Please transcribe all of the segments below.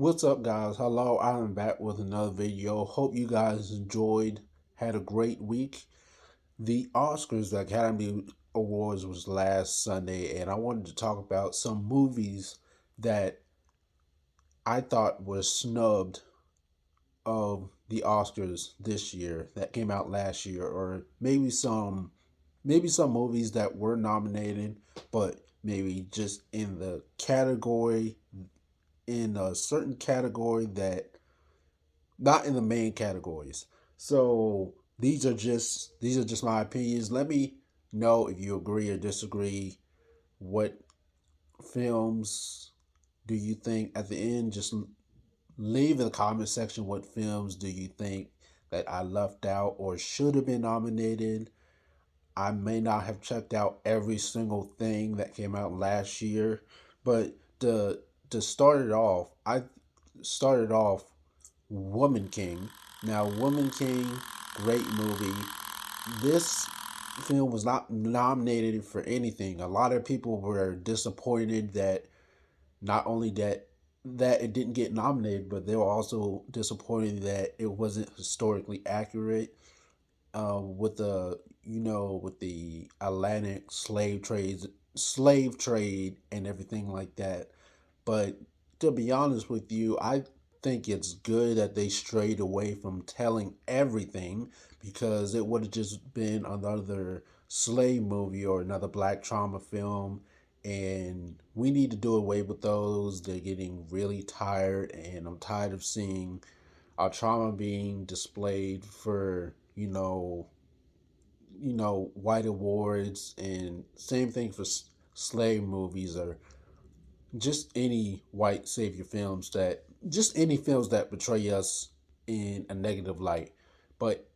What's up, guys? Hello, I'm back with another video. Hope you guys enjoyed, had a great week. The Oscars, the Academy Awards, was last Sunday, and I wanted to talk about some movies that I thought were snubbed of the Oscars this year that came out last year, or maybe some movies that were nominated, but maybe just in a certain category that not in the main categories. So these are just my opinions. Let me know if you agree or disagree. What films do you think at the end? Just leave in the comment section what films do you think that I left out or should have been nominated. I may not have checked out every single thing that came out last year, but to start it off, I started off Woman King. Now, Woman King, great movie. This film was not nominated for anything. A lot of people were disappointed that not only that it didn't get nominated, but they were also disappointed that it wasn't historically accurate with the Atlantic slave trade and everything like that. But to be honest with you, I think it's good that they strayed away from telling everything because it would have just been another slave movie or another black trauma film. And we need to do away with those. They're getting really tired, and I'm tired of seeing our trauma being displayed for, white awards, and same thing for slave movies or just any white savior films that just any films that portray us in a negative light. But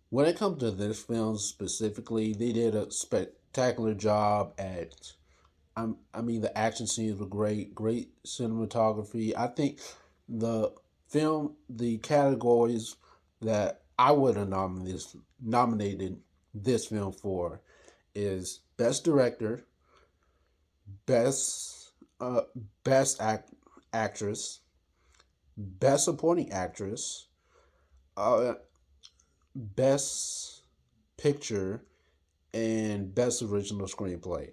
when it comes to this film specifically, they did a spectacular job at. I mean, the action scenes were great, great cinematography. I think the categories that I would have nominated this film for is best director, best uh, best actress, best supporting actress, uh, best picture, and best original screenplay.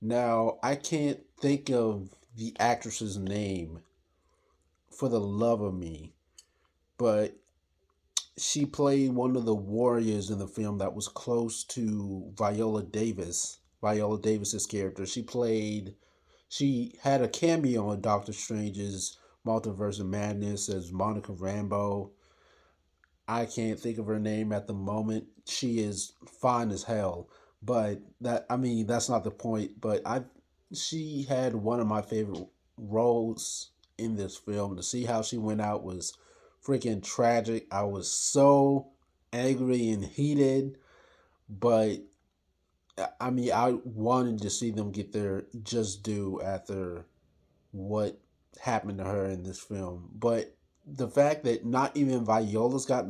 Now, I can't think of the actress's name for the love of me, but she played one of the warriors in the film that was close to Viola Davis's character. She had a cameo in Doctor Strange's Multiverse of Madness as Monica Rambeau. I can't think of her name at the moment. She is fine as hell, but that's not the point. But she had one of my favorite roles in this film. To see how she went out was freaking tragic. I was so angry and heated, but I wanted to see them get their just due after what happened to her in this film. But the fact that not even Viola got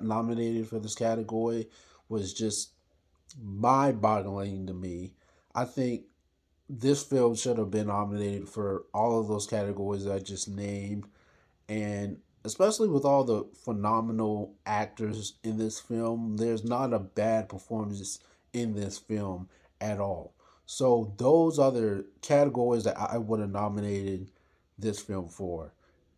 nominated for this category was just mind-boggling to me. I think this film should have been nominated for all of those categories I just named, and especially with all the phenomenal actors in this film, there's not a bad performance in this film at all. So those are the categories that I would have nominated this film for.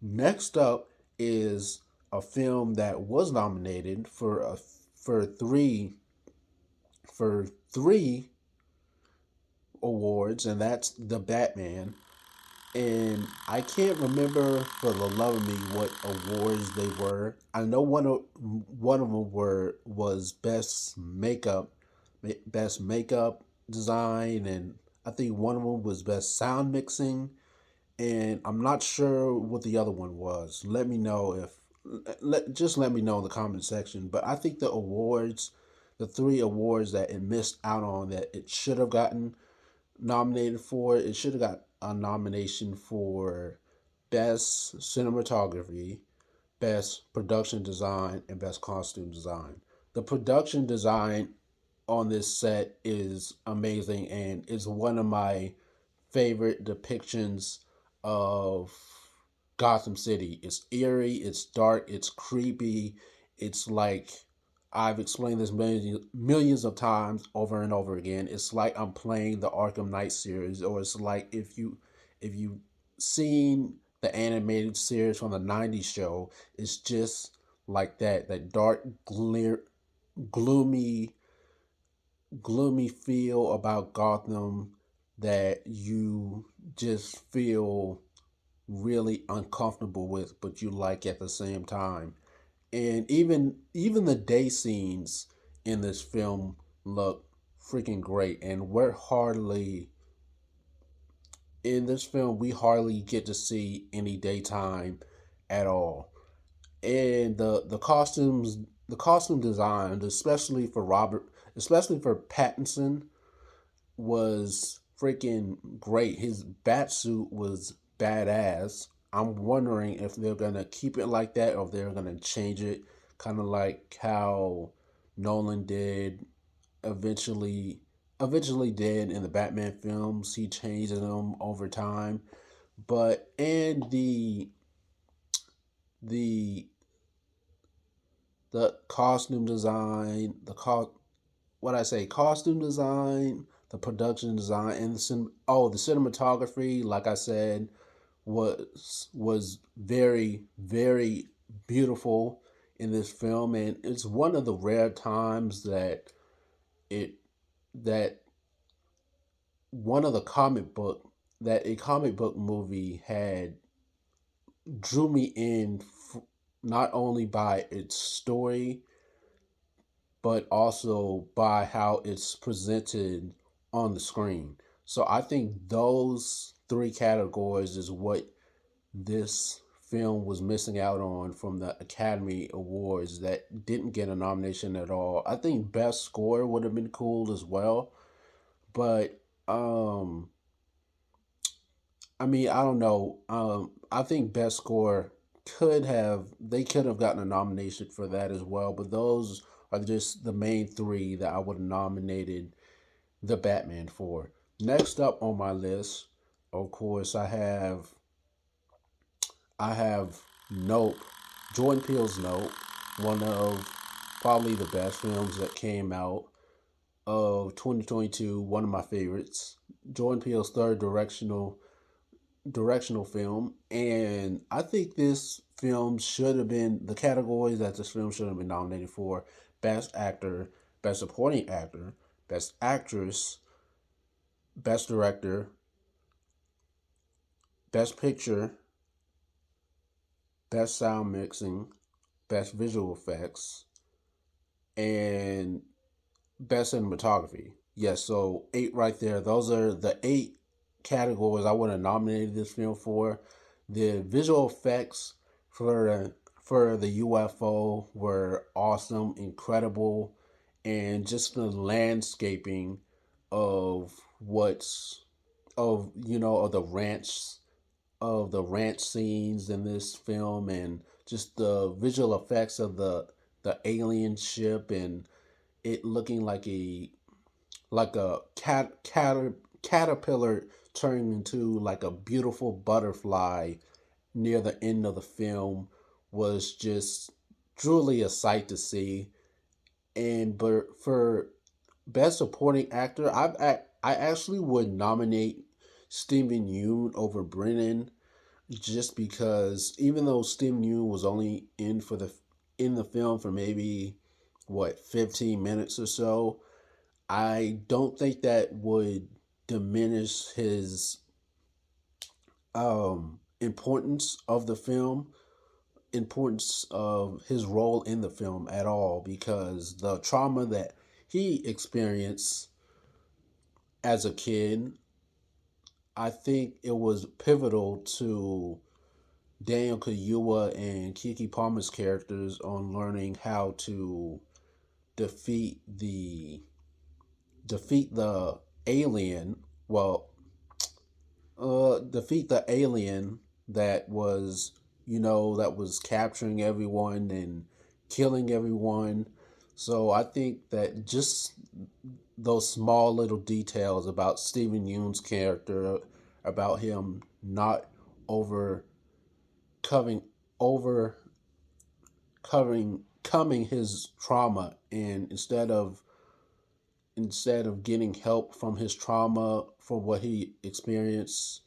Next up is a film that was nominated for three awards, and that's The Batman. And I can't remember for the love of me what awards they were. I know one of them was best makeup design, and I think one of them was best sound mixing, and I'm not sure what the other one was. Let me know if let me know in the comment section. But I think the three awards that it missed out on that it should have gotten nominated for. It should have got a nomination for best cinematography, best production design, and best costume design. The production design on this set is amazing and is one of my favorite depictions of Gotham City. It's eerie, it's dark, it's creepy. It's like I've explained this millions of times over and over again. It's like I'm playing the Arkham Knight series, or it's like if you seen the animated series from the '90s show, it's just like that dark, gloomy, gloomy feel about Gotham that you just feel really uncomfortable with, but you like at the same time. And even the day scenes in this film look freaking great. And we're hardly in this film we hardly get to see any daytime at all. And the costume design, especially for Pattinson, was freaking great. His bat suit was badass. I'm wondering if they're gonna keep it like that or if they're gonna change it, kind of like how Nolan did eventually eventually did in the Batman films. He changed them over time, but and the the costume design, what I say, costume design, the production design, and the cinematography. Like I said, was very beautiful in this film, and it's one of the rare times it that one of the comic book that a comic book movie had drew me in, not only by its story but also by how it's presented on the screen. So I think those three categories is what this film was missing out on from the Academy Awards that didn't get a nomination at all. I think best score would have been cool as well, but um I don't know. I think best score could have gotten a nomination for that as well, but those are just the main three that I would have nominated the Batman for. Next up on my list, of course, I have Nope, Jordan Peele's Nope, one of probably the best films that came out of 2022, one of my favorites. Jordan Peele's third directional film, and I think this film should have been the categories that this film should have been nominated for: best actor, best supporting actor, best actress, best director, best picture, best sound mixing, best visual effects, and best cinematography. Yes, so eight right there. Those are the eight categories I would have nominated this film for. The visual effects for the UFO were awesome, incredible, and just the landscaping of what's of of the ranch scenes in this film, and just the visual effects of the alien ship, and it looking like a caterpillar turning into like a beautiful butterfly near the end of the film was just truly a sight to see. And but for best supporting actor, I actually would nominate Stephen Yeun over Brennan, just because even though Stephen Yeun was only in the film for maybe what 15 minutes or so, I don't think that would diminish his importance of the film, importance of his role in the film at all, because the trauma that he experienced as a kid, I think it was pivotal to Daniel Kaluuya and Kiki Palmer's characters on learning how to defeat the defeat the alien. Well, defeat the alien that was that was capturing everyone and killing everyone. So I think that just those small little details about Stephen Yeun's character, about him not over covering over covering coming his trauma, and instead of getting help from his trauma for what he experienced,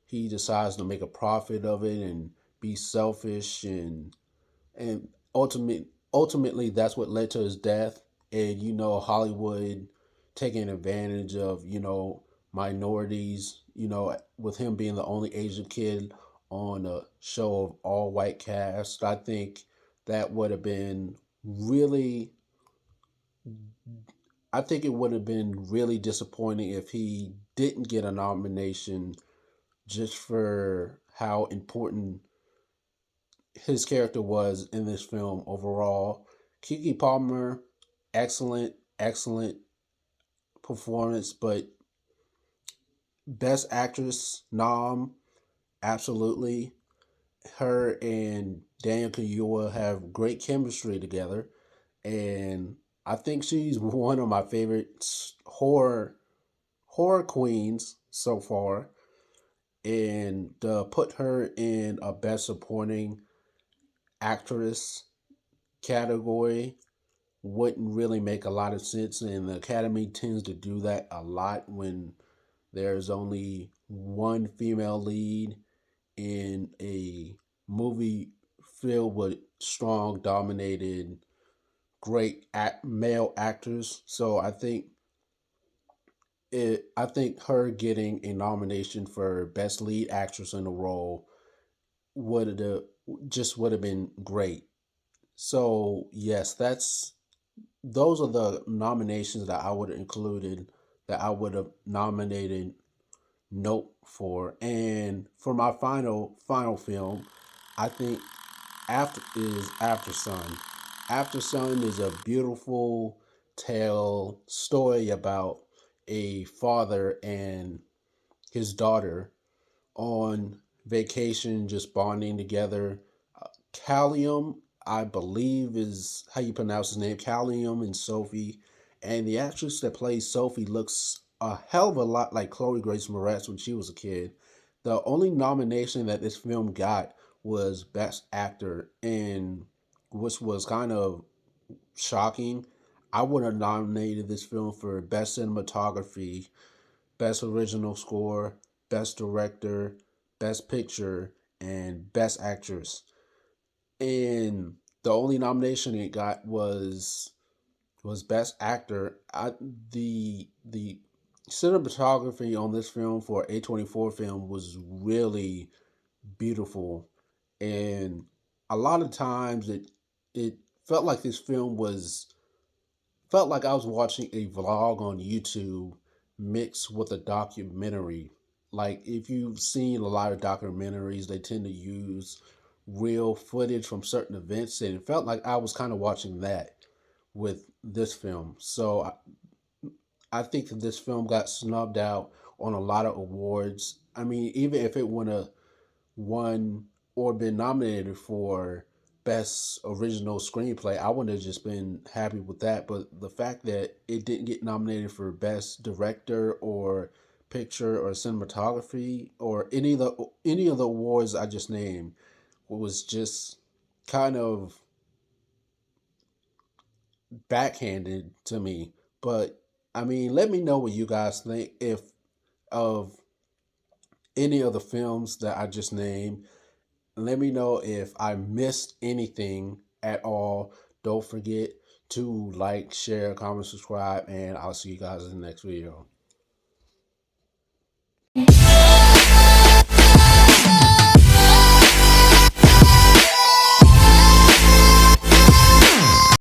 he decides to make a profit of it and be selfish, and ultimately that's what led to his death. And Hollywood taking advantage of minorities, with him being the only Asian kid on a show of all white cast. I think that would have been really I think it would have been really disappointing if he didn't get a nomination, just for how important his character was in this film overall. Kiki Palmer, excellent, excellent performance, but best actress nom, absolutely. Her and Daniel Kaluuya have great chemistry together, and I think she's one of my favorite horror queens so far. And put her in a best supporting actress category wouldn't really make a lot of sense, and the Academy tends to do that a lot when there's only one female lead in a movie filled with strong, dominated, great male actors. So I think her getting a nomination for best lead actress in a role would have would have been great. So yes, that's those are the nominations that I would have included, that I would have nominated Nope for. And for my final film, I think After Sun. After Sun is a beautiful tale story about a father and his daughter on vacation, just bonding together. Callium, I believe, is how you pronounce his name. Callium and Sophie, and the actress that plays Sophie looks a hell of a lot like Chloe Grace Moretz when she was a kid. The only nomination that this film got was Best Actor, and which was kind of shocking. I would have nominated this film for Best Cinematography, Best Original Score, Best Director, Best Picture, and Best Actress. And the only nomination it got was Best Actor. The cinematography on this film for A24 film was really beautiful, and a lot of times it felt like this film was felt like I was watching a vlog on YouTube mixed with a documentary. Like, if you've seen a lot of documentaries, they tend to use real footage from certain events, and it felt like I was kind of watching that with this film. So I think that this film got snubbed out on a lot of awards. I mean, even if it would have won or been nominated for best original screenplay, I wouldn't have just been happy with that. But the fact that it didn't get nominated for best director or picture or cinematography or any of the awards I just named was just kind of backhanded to me. But I mean, let me know what you guys think if of any of the films that I just named. Let me know if I missed anything at all. Don't forget to like, share, comment, subscribe, and I'll see you guys in the next video.